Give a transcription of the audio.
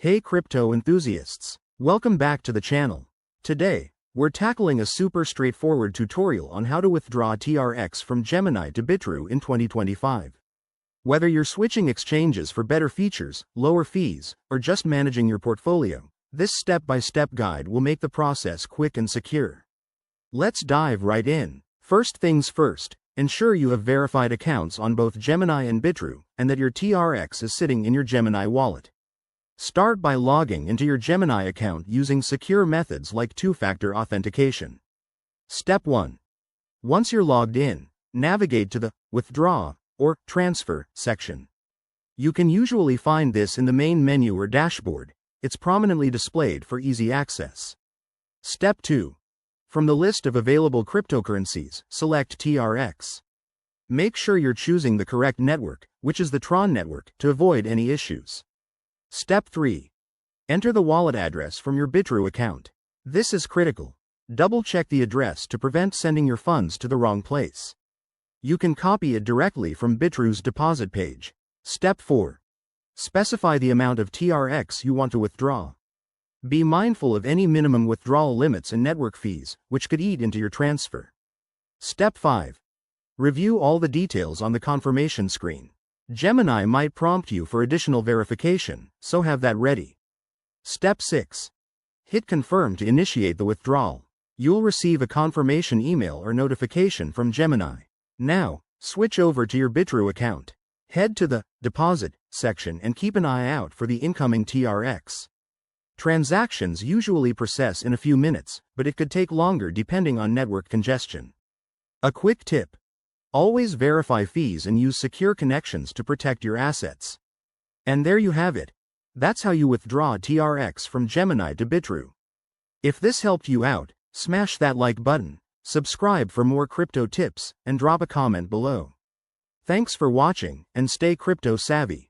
Hey crypto enthusiasts! Welcome back to the channel. Today, we're tackling a super straightforward tutorial on how to withdraw TRX from Gemini to Bitrue in 2025. Whether you're switching exchanges for better features, lower fees, or just managing your portfolio, this step-by-step guide will make the process quick and secure. Let's dive right in. First things first, ensure you have verified accounts on both Gemini and Bitrue, and that your TRX is sitting in your Gemini wallet. Start by logging into your Gemini account using secure methods like two-factor authentication. Step 1. Once you're logged in, navigate to the Withdraw or Transfer section. You can usually find this in the main menu or dashboard. It's prominently displayed for easy access. Step 2. From the list of available cryptocurrencies, select TRX. Make sure you're choosing the correct network, which is the Tron network, to avoid any issues. Step 3. Enter the wallet address from your Bitrue account. This is critical. Double-check the address to prevent sending your funds to the wrong place. You can copy it directly from Bitrue's deposit page. Step 4. Specify the amount of TRX you want to withdraw. Be mindful of any minimum withdrawal limits and network fees, which could eat into your transfer. Step 5. Review all the details on the confirmation screen. Gemini might prompt you for additional verification, so have that ready. Step 6. Hit Confirm to initiate the withdrawal. You'll receive a confirmation email or notification from Gemini. Now, switch over to your Bitrue account. Head to the Deposit section and keep an eye out for the incoming TRX. Transactions usually process in a few minutes, but it could take longer depending on network congestion. A quick tip. Always verify fees and use secure connections to protect your assets. And there you have it. That's how you withdraw TRX from Gemini to Bitrue. If this helped you out, smash that like button, subscribe for more crypto tips, and drop a comment below. Thanks for watching, and stay crypto savvy.